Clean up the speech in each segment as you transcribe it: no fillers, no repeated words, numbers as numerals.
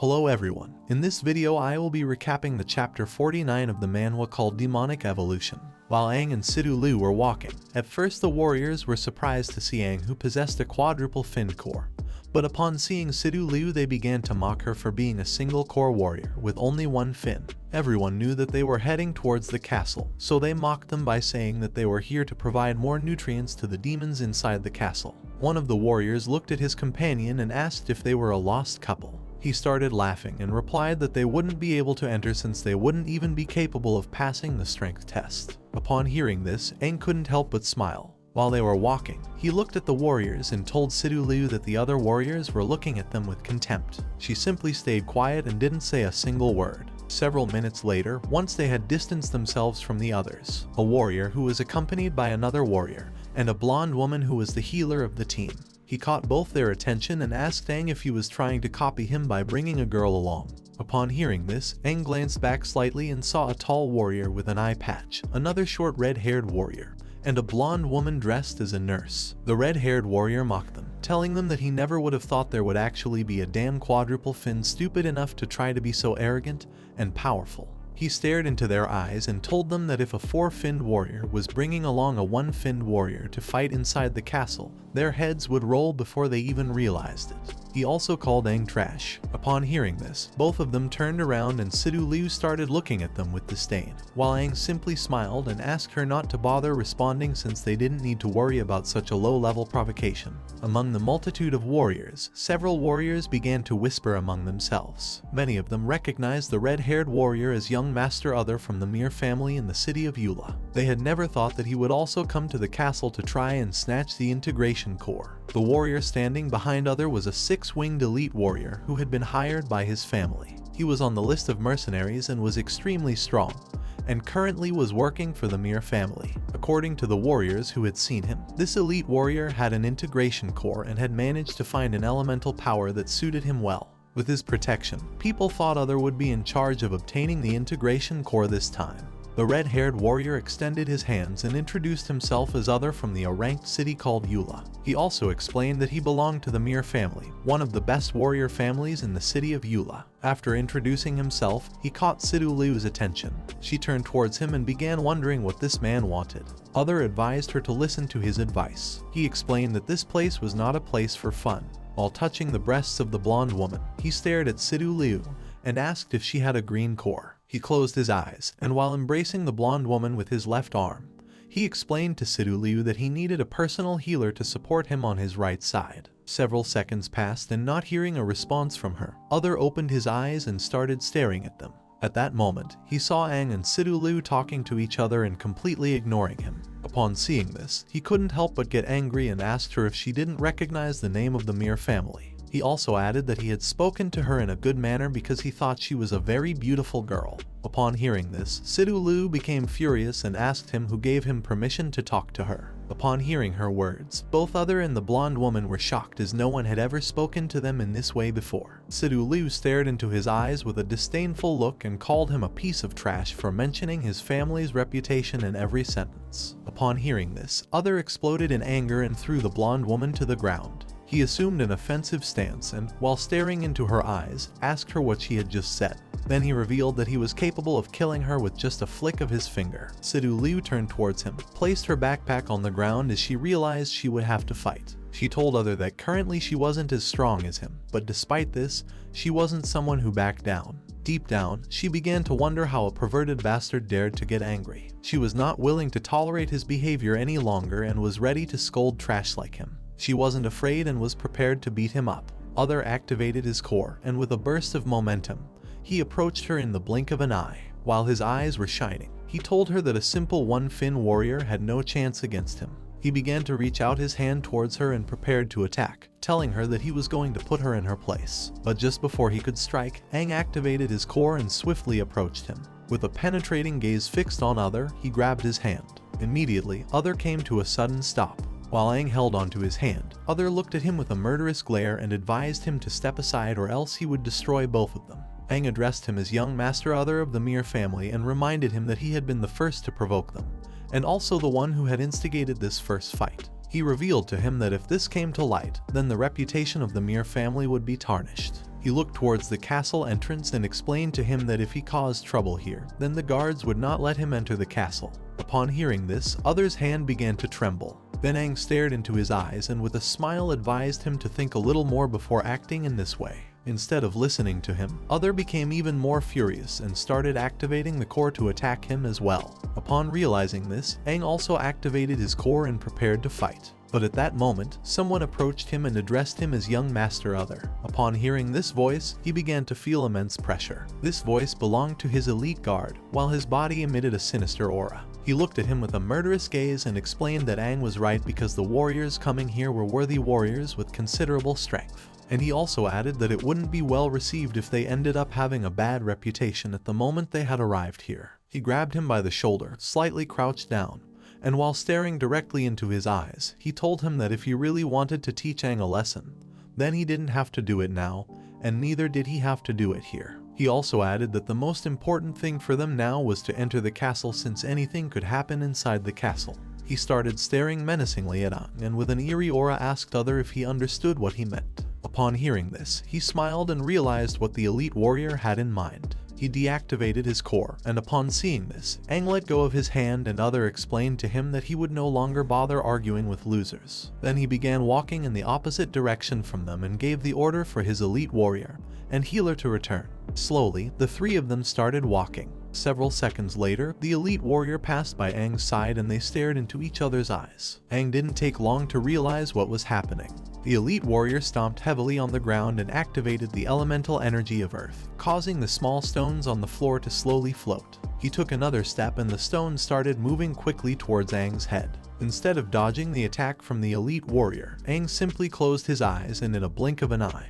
Hello everyone, in this video I will be recapping the chapter 49 of the manhwa called Demonic Evolution. While Aang and Sidu Liu were walking, at first the warriors were surprised to see Aang, who possessed a quadruple finned core. But upon seeing Sidu Liu, they began to mock her for being a single core warrior with only one fin. Everyone knew that they were heading towards the castle, so they mocked them by saying that they were here to provide more nutrients to the demons inside the castle. One of the warriors looked at his companion and asked if they were a lost couple. He started laughing and replied that they wouldn't be able to enter since they wouldn't even be capable of passing the strength test. Upon hearing this, Aang couldn't help but smile. While they were walking, he looked at the warriors and told Sidu Liu that the other warriors were looking at them with contempt. She simply stayed quiet and didn't say a single word. Several minutes later, once they had distanced themselves from the others, a warrior who was accompanied by another warrior, and a blonde woman who was the healer of the team. He caught both their attention and asked Aang if he was trying to copy him by bringing a girl along. Upon hearing this, Aang glanced back slightly and saw a tall warrior with an eye patch, another short red-haired warrior, and a blonde woman dressed as a nurse. The red-haired warrior mocked them, telling them that he never would have thought there would actually be a damn quadruple fin stupid enough to try to be so arrogant and powerful. He stared into their eyes and told them that if a four-finned warrior was bringing along a one-finned warrior to fight inside the castle, their heads would roll before they even realized it. He also called Aang trash. Upon hearing this, both of them turned around and Sidu Liu started looking at them with disdain, while Aang simply smiled and asked her not to bother responding since they didn't need to worry about such a low-level provocation. Among the multitude of warriors, several warriors began to whisper among themselves. Many of them recognized the red-haired warrior as young Master Other from the Mir family in the city of Eula. They had never thought that he would also come to the castle to try and snatch the integration core. The warrior standing behind Other was a six-winged elite warrior who had been hired by his family. He was on the list of mercenaries and was extremely strong, and currently was working for the Mir family. According to the warriors who had seen him, this elite warrior had an integration core and had managed to find an elemental power that suited him well. With his protection, people thought Other would be in charge of obtaining the integration core this time. The red-haired warrior extended his hands and introduced himself as Other from the ranked city called Eula. He also explained that he belonged to the Mir family, one of the best warrior families in the city of Eula. After introducing himself, he caught Sidu Liu's attention. She turned towards him and began wondering what this man wanted. Other advised her to listen to his advice. He explained that this place was not a place for fun. While touching the breasts of the blonde woman, he stared at Sidu Liu and asked if she had a green core. He closed his eyes, and while embracing the blonde woman with his left arm, he explained to Sidu Liu that he needed a personal healer to support him on his right side. Several seconds passed, and not hearing a response from her, Other opened his eyes and started staring at them. At that moment, he saw Aang and Sidu Liu talking to each other and completely ignoring him. Upon seeing this, he couldn't help but get angry and asked her if she didn't recognize the name of the Mir family. He also added that he had spoken to her in a good manner because he thought she was a very beautiful girl. Upon hearing this, Sidu Liu became furious and asked him who gave him permission to talk to her. Upon hearing her words, both Other and the blonde woman were shocked as no one had ever spoken to them in this way before. Sidu Liu stared into his eyes with a disdainful look and called him a piece of trash for mentioning his family's reputation in every sentence. Upon hearing this, Other exploded in anger and threw the blonde woman to the ground. He assumed an offensive stance and, while staring into her eyes, asked her what she had just said. Then he revealed that he was capable of killing her with just a flick of his finger. Sidu Liu turned towards him, placed her backpack on the ground as she realized she would have to fight. She told Other that currently she wasn't as strong as him, but despite this, she wasn't someone who backed down. Deep down, she began to wonder how a perverted bastard dared to get angry. She was not willing to tolerate his behavior any longer and was ready to scold trash like him. She wasn't afraid and was prepared to beat him up. Other activated his core, and with a burst of momentum, he approached her in the blink of an eye. While his eyes were shining, he told her that a simple one-fin warrior had no chance against him. He began to reach out his hand towards her and prepared to attack, telling her that he was going to put her in her place. But just before he could strike, Aang activated his core and swiftly approached him. With a penetrating gaze fixed on Other, he grabbed his hand. Immediately, Other came to a sudden stop. While Aang held onto his hand, Other looked at him with a murderous glare and advised him to step aside or else he would destroy both of them. Aang addressed him as young Master Other of the Mir family and reminded him that he had been the first to provoke them, and also the one who had instigated this first fight. He revealed to him that if this came to light, then the reputation of the Mir family would be tarnished. He looked towards the castle entrance and explained to him that if he caused trouble here, then the guards would not let him enter the castle. Upon hearing this, Other's hand began to tremble. Then Aang stared into his eyes and with a smile advised him to think a little more before acting in this way. Instead of listening to him, Other became even more furious and started activating the core to attack him as well. Upon realizing this, Aang also activated his core and prepared to fight. But at that moment, someone approached him and addressed him as young Master Other. Upon hearing this voice, he began to feel immense pressure. This voice belonged to his elite guard, while his body emitted a sinister aura. He looked at him with a murderous gaze and explained that Aang was right because the warriors coming here were worthy warriors with considerable strength. And he also added that it wouldn't be well received if they ended up having a bad reputation at the moment they had arrived here. He grabbed him by the shoulder, slightly crouched down, and while staring directly into his eyes, he told him that if he really wanted to teach Aang a lesson, then he didn't have to do it now, and neither did he have to do it here. He also added that the most important thing for them now was to enter the castle since anything could happen inside the castle. He started staring menacingly at Aang and with an eerie aura asked Other if he understood what he meant. Upon hearing this, he smiled and realized what the elite warrior had in mind. He deactivated his core, and upon seeing this, Aang let go of his hand and Other explained to him that he would no longer bother arguing with losers. Then he began walking in the opposite direction from them and gave the order for his elite warrior and healer to return. Slowly, the three of them started walking. Several seconds later, the elite warrior passed by Aang's side and they stared into each other's eyes. Aang didn't take long to realize what was happening. The elite warrior stomped heavily on the ground and activated the elemental energy of earth, causing the small stones on the floor to slowly float. He took another step and the stones started moving quickly towards Aang's head. Instead of dodging the attack from the elite warrior, Aang simply closed his eyes and in a blink of an eye,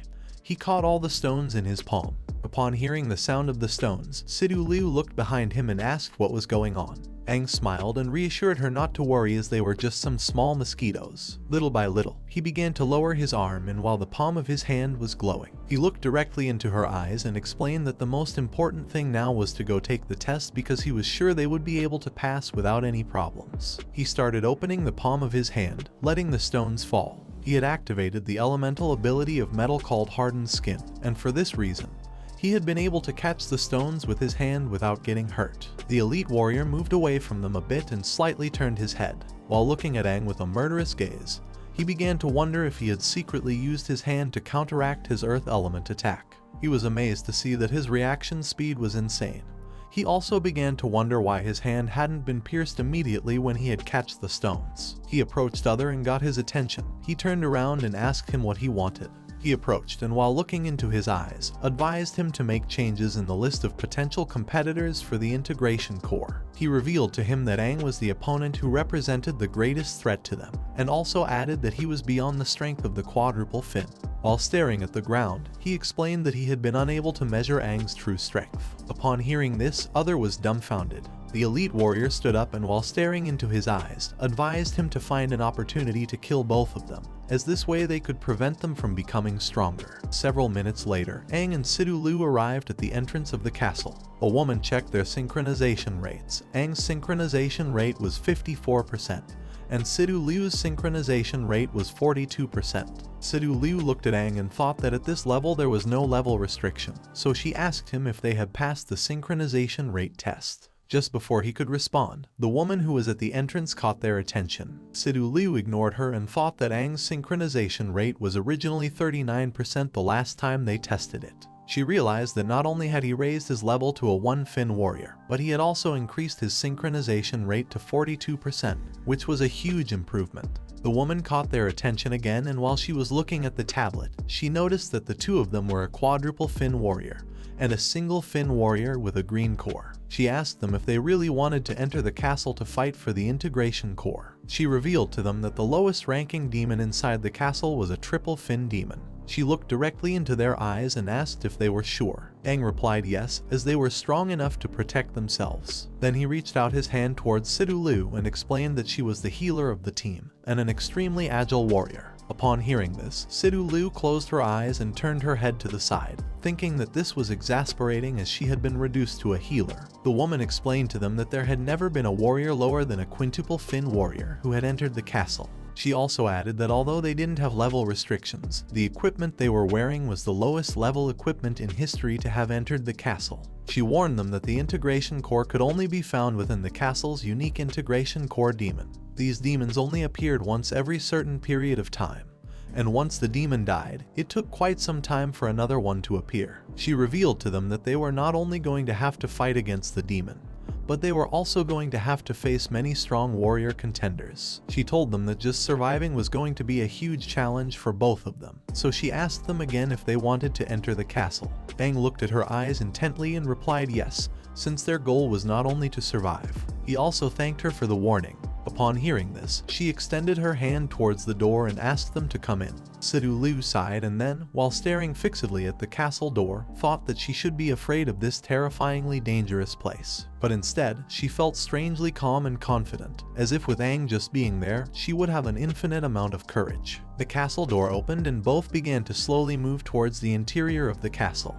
he caught all the stones in his palm. Upon hearing the sound of the stones, Sidu Liu looked behind him and asked what was going on. Aang smiled and reassured her not to worry as they were just some small mosquitoes. Little by little, he began to lower his arm and while the palm of his hand was glowing, he looked directly into her eyes and explained that the most important thing now was to go take the test because he was sure they would be able to pass without any problems. He started opening the palm of his hand, letting the stones fall. He had activated the elemental ability of metal called Hardened Skin, and for this reason, he had been able to catch the stones with his hand without getting hurt. The elite warrior moved away from them a bit and slightly turned his head. While looking at Aang with a murderous gaze, he began to wonder if he had secretly used his hand to counteract his earth element attack. He was amazed to see that his reaction speed was insane. He also began to wonder why his hand hadn't been pierced immediately when he had catched the stones. He approached Other and got his attention. He turned around and asked him what he wanted. He approached and while looking into his eyes, advised him to make changes in the list of potential competitors for the integration core. He revealed to him that Aang was the opponent who represented the greatest threat to them, and also added that he was beyond the strength of the quadruple fin. While staring at the ground, he explained that he had been unable to measure Aang's true strength. Upon hearing this, Other was dumbfounded. The elite warrior stood up and while staring into his eyes, advised him to find an opportunity to kill both of them, as this way they could prevent them from becoming stronger. Several minutes later, Aang and Sidu Liu arrived at the entrance of the castle. A woman checked their synchronization rates. Aang's synchronization rate was 54%, and Sidu Liu's synchronization rate was 42%. Sidu Liu looked at Aang and thought that at this level there was no level restriction, so she asked him if they had passed the synchronization rate test. Just before he could respond, the woman who was at the entrance caught their attention. Sidu Liu ignored her and thought that Aang's synchronization rate was originally 39% the last time they tested it. She realized that not only had he raised his level to a one-fin warrior, but he had also increased his synchronization rate to 42%, which was a huge improvement. The woman caught their attention again and while she was looking at the tablet, she noticed that the two of them were a quadruple fin warrior and a single fin warrior with a green core. She asked them if they really wanted to enter the castle to fight for the integration core. She revealed to them that the lowest ranking demon inside the castle was a triple fin demon. She looked directly into their eyes and asked if they were sure. Aang replied yes, as they were strong enough to protect themselves. Then he reached out his hand towards Sidu Liu and explained that she was the healer of the team and an extremely agile warrior. Upon hearing this, Sidu Liu closed her eyes and turned her head to the side, thinking that this was exasperating as she had been reduced to a healer. The woman explained to them that there had never been a warrior lower than a quintuple fin warrior who had entered the castle. She also added that although they didn't have level restrictions, the equipment they were wearing was the lowest level equipment in history to have entered the castle. She warned them that the integration core could only be found within the castle's unique integration core demon. These demons only appeared once every certain period of time, and once the demon died, it took quite some time for another one to appear. She revealed to them that they were not only going to have to fight against the demon, but they were also going to have to face many strong warrior contenders. She told them that just surviving was going to be a huge challenge for both of them, so she asked them again if they wanted to enter the castle. Aang looked at her eyes intently and replied yes, since their goal was not only to survive. He also thanked her for the warning. Upon hearing this, she extended her hand towards the door and asked them to come in. Sidu Liu sighed and then, while staring fixedly at the castle door, thought that she should be afraid of this terrifyingly dangerous place. But instead, she felt strangely calm and confident, as if with Aang just being there, she would have an infinite amount of courage. The castle door opened and both began to slowly move towards the interior of the castle.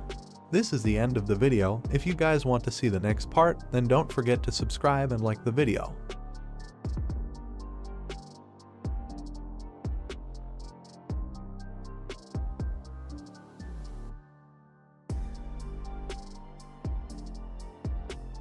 This is the end of the video. If you guys want to see the next part, then don't forget to subscribe and like the video.